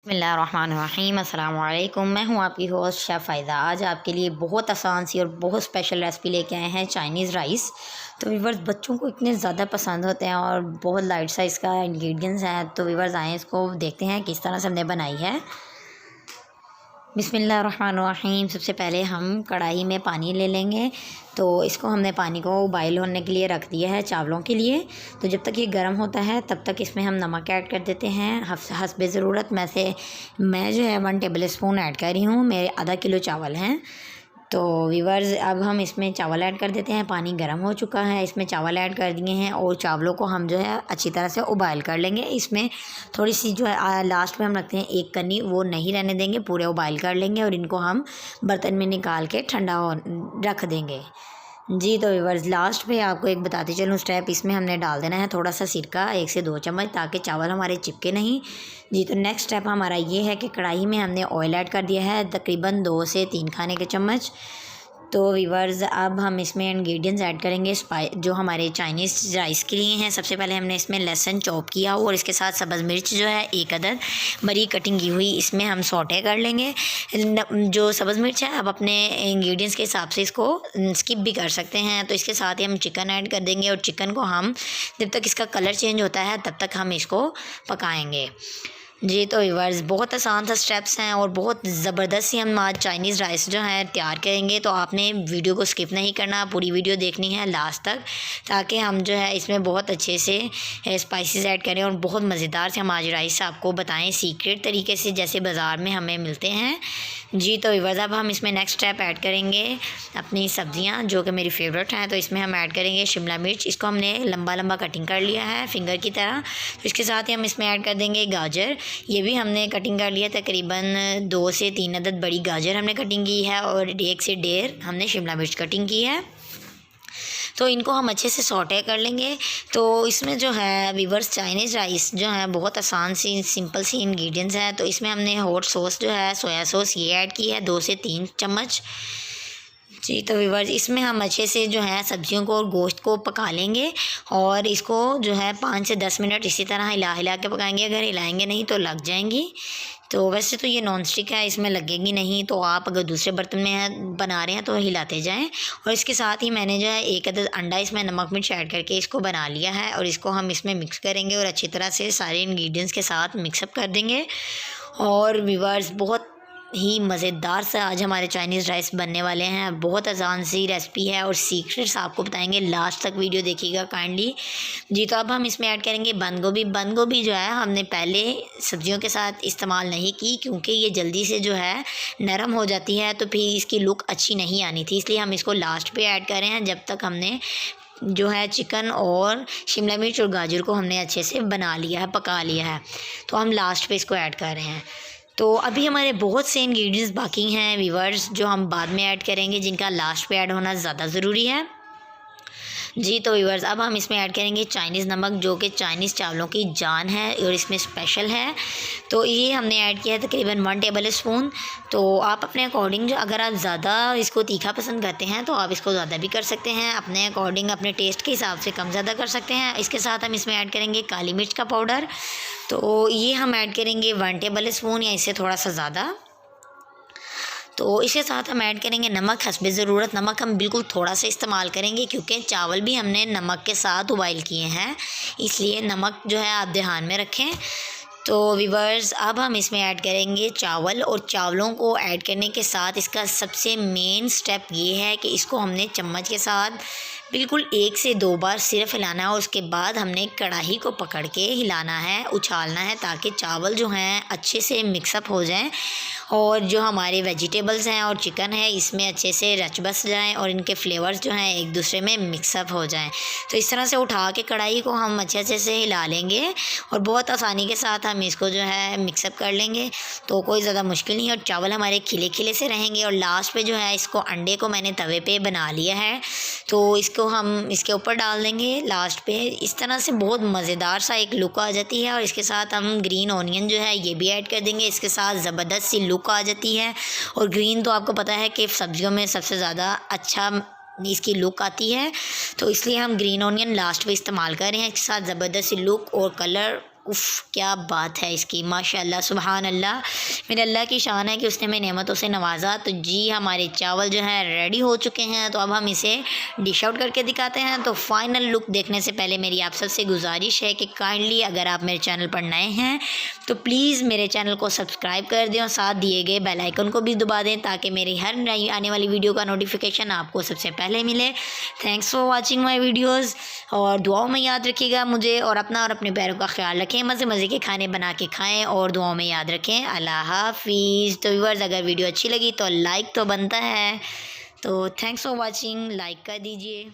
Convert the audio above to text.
बिस्मिल्लाहिर्रहमानिर्रहीम अस्सलाम वालेकुम। मैं हूँ आपकी होस्ट शेफ़ फ़ायदा। आज आपके लिए बहुत आसान सी और बहुत स्पेशल रेसिपी लेके आए हैं, चाइनीज़ राइस। तो व्यूवर्स, बच्चों को इतने ज़्यादा पसंद होते हैं और बहुत लाइट सा इसका इंग्रेडिएंट्स हैं। तो व्यूवर्स आएँ, इसको देखते हैं किस तरह से हमने बनाई है। बिस्मिल्लाहिर्रहमानिर्रहीम। सबसे पहले हम कढ़ाई में पानी ले लेंगे। तो इसको हमने पानी को बॉयल होने के लिए रख दिया है चावलों के लिए। तो जब तक ये गर्म होता है तब तक इसमें हम नमक ऐड कर देते हैं हस्बे ज़रूरत। मैं जो है 1 टेबल स्पून ऐड कर रही हूँ। मेरे आधा किलो चावल हैं। तो व्यूवर्स, अब हम इसमें चावल ऐड कर देते हैं। पानी गर्म हो चुका है, इसमें चावल ऐड कर दिए हैं और चावलों को हम जो है अच्छी तरह से उबाल कर लेंगे। इसमें थोड़ी सी जो है लास्ट में हम रखते हैं एक कन्नी, वो नहीं रहने देंगे, पूरे उबाल कर लेंगे और इनको हम बर्तन में निकाल के ठंडा रख देंगे। जी, तो व्यूवर्स, लास्ट पे आपको एक बताती चलूँ स्टेप, इसमें हमने डाल देना है थोड़ा सा सिरका, 1 से 2 चम्मच, ताकि चावल हमारे चिपके नहीं। जी, तो नेक्स्ट स्टेप हमारा ये है कि कढ़ाई में हमने ऑयल ऐड कर दिया है, तकरीबन 2 से 3 खाने के चम्मच। तो व्यूवर्स, अब हम इसमें इंग्रेडिएंट्स ऐड करेंगे जो हमारे चाइनीज़ राइस के लिए हैं। सबसे पहले हमने इसमें लहसुन चॉप किया और इसके साथ सब्ज़ मिर्च जो है 1 अदद बारीक कटिंग की हुई, इसमें हम सौटे कर लेंगे। जो सब्ज़ मिर्च है, आप अपने इंग्रेडिएंट्स के हिसाब से इसको स्किप भी कर सकते हैं। तो इसके साथ ही हम चिकन ऐड कर देंगे और चिकन को हम जब तक इसका कलर चेंज होता है तब तक हम इसको पकाएँगे। जी, तो व्यूवर्स, बहुत आसान सा स्टेप्स हैं और बहुत ज़बरदस्त ही हम आज चाइनीज़ राइस जो है तैयार करेंगे। तो आपने वीडियो को स्किप नहीं करना, पूरी वीडियो देखनी है लास्ट तक, ताकि हम जो है इसमें बहुत अच्छे से स्पाइसेस ऐड करें और बहुत मज़ेदार से हम आज राइस आपको बताएं सीक्रेट तरीके से, जैसे बाज़ार में हमें मिलते हैं। जी, तो व्यूवर्स, अब हम इसमें नेक्स्ट स्टेप ऐड करेंगे अपनी सब्ज़ियाँ, जो कि मेरी फेवरेट हैं। तो इसमें हम ऐड करेंगे शिमला मिर्च, इसको हमने लंबा लंबा कटिंग कर लिया है फिंगर की तरह। तो इसके साथ ही हम इसमें ऐड कर देंगे गाजर, ये भी हमने कटिंग कर लिया, तकरीबन 2 से 3 अदद बड़ी गाजर हमने कटिंग की है और 1 से 1.5 हमने शिमला मिर्च कटिंग की है। तो इनको हम अच्छे से सौटे कर लेंगे। तो इसमें जो है व्यूवर्स, चाइनीज़ राइस जो है बहुत आसान सी सिंपल सी इंग्रेडिएंट्स हैं। तो इसमें हमने हॉट सॉस जो है सोया सॉस ये ऐड की है 2 से 3 चम्मच। जी, तो व्यूवर्स, इसमें हम अच्छे से जो है सब्जियों को और गोश्त को पका लेंगे और इसको जो है 5 से 10 मिनट इसी तरह हिला हिला के पकाएंगे। अगर हिलाएंगे नहीं तो लग जाएंगी। तो वैसे तो ये नॉन स्टिक है, इसमें लगेगी नहीं। तो आप अगर दूसरे बर्तन में बना रहे हैं तो हिलाते जाएं। और इसके साथ ही मैंने जो है 1 अदद अंडा इसमें नमक मिर्च ऐड करके इसको बना लिया है और इसको हम इसमें मिक्स करेंगे और अच्छी तरह से सारे इंग्रेडिएंट्स के साथ मिक्सअप कर देंगे। और व्यूवर्स, बहुत ही मज़ेदार सा आज हमारे चाइनीज़ राइस बनने वाले हैं। बहुत आसान सी रेसिपी है और सीक्रेट्स आपको बताएंगे, लास्ट तक वीडियो देखिएगा काइंडली। जी, तो अब हम इसमें ऐड करेंगे बंद गोभी। बंद गोभी जो है हमने पहले सब्जियों के साथ इस्तेमाल नहीं की, क्योंकि ये जल्दी से जो है नरम हो जाती है, तो फिर इसकी लुक अच्छी नहीं आनी थी, इसलिए हम इसको लास्ट पे ऐड कर रहे हैं, जब तक हमने जो है चिकन और शिमला मिर्च और गाजर को हमने अच्छे से बना लिया है, पका लिया है। तो हम लास्ट पे इसको ऐड कर रहे हैं। तो अभी हमारे बहुत से इंग्रेडिएंट्स बाकी हैं व्यूवर्स, जो हम बाद में ऐड करेंगे, जिनका लास्ट पे ऐड होना ज़्यादा ज़रूरी है। जी, तो व्यूवर्स, अब हम इसमें ऐड करेंगे चाइनीज़ नमक, जो कि चाइनीज़ चावलों की जान है और इसमें स्पेशल है। तो ये हमने ऐड किया है तकरीबन 1 टेबल स्पून। तो आप अपने अकॉर्डिंग, जो अगर आप ज़्यादा इसको तीखा पसंद करते हैं तो आप इसको ज़्यादा भी कर सकते हैं, अपने अकॉर्डिंग अपने टेस्ट के हिसाब से कम ज़्यादा कर सकते हैं। इसके साथ हम इसमें ऐड करेंगे काली मिर्च का पाउडर। तो ये हम ऐड करेंगे 1 टेबल स्पून या इससे थोड़ा सा ज़्यादा। तो इसके साथ हम ऐड करेंगे नमक हस्बे ज़रूरत। नमक हम बिल्कुल थोड़ा सा इस्तेमाल करेंगे, क्योंकि चावल भी हमने नमक के साथ उबाइल किए हैं, इसलिए नमक जो है आप ध्यान में रखें। तो व्यूवर्स, अब हम इसमें ऐड करेंगे चावल और चावलों को ऐड करने के साथ इसका सबसे मेन स्टेप ये है कि इसको हमने चम्मच के साथ बिल्कुल 1 से 2 बार सिर्फ हिलाना है और उसके बाद हमने कढ़ाई को पकड़ के हिलाना है, उछालना है, ताकि चावल जो हैं अच्छे से मिक्सअप हो जाएं और जो हमारे वेजिटेबल्स हैं और चिकन है इसमें अच्छे से रच बस जाएँ और इनके फ्लेवर्स जो हैं एक दूसरे में मिक्सअप हो जाएं। तो इस तरह से उठा के कढ़ाई को हम अच्छे से हिला लेंगे और बहुत आसानी के साथ हम इसको जो है मिक्सअप कर लेंगे। तो कोई ज़्यादा मुश्किल नहीं है और चावल हमारे खिले खिले से रहेंगे। और लास्ट पे जो है इसको अंडे को मैंने तवे पे बना लिया है, तो इसको हम इसके ऊपर डाल देंगे लास्ट पे। इस तरह से बहुत मज़ेदार सा एक लुक आ जाती है। और इसके साथ हम ग्रीन ऑनियन जो है ये भी ऐड कर देंगे, इसके साथ ज़बरदस्त सी लुक आ जाती है। और ग्रीन तो आपको पता है कि सब्जियों में सबसे ज़्यादा अच्छा इसकी लुक आती है, तो इसलिए हम ग्रीन ऑनियन लास्ट पे इस्तेमाल कर रहे हैं। इसके साथ ज़बरदस्त सी लुक और कलर उफ़ क्या बात है इसकी, माशाअल्लाह सुभान अल्लाह। मेरे अल्लाह की शान है कि उसने हमें नेमतों से नवाजा। तो जी हमारे चावल जो हैं रेडी हो चुके हैं, तो अब हम इसे डिश आउट करके दिखाते हैं। तो फाइनल लुक देखने से पहले मेरी आप सबसे गुजारिश है कि काइंडली अगर आप मेरे चैनल पर नए हैं तो प्लीज़ मेरे चैनल को सब्सक्राइब कर दें और साथ दिए गए बेल आइकन को भी दबा दें, ताकि मेरी हर नई आने वाली वीडियो का नोटिफिकेशन आपको सबसे पहले मिले। Thanks for watching my videos, और दुआओं में याद रखिएगा मुझे और अपना और अपने पैरों का ख्याल रखें। मज़े मज़े के खाने बना के खाएं और दुआओं में याद रखें। अल्लाह हाफिज़। तो व्यूअर्स, अगर वीडियो अच्छी लगी तो लाइक तो बनता है, तो थैंक्स फॉर वॉचिंग, लाइक कर दीजिए।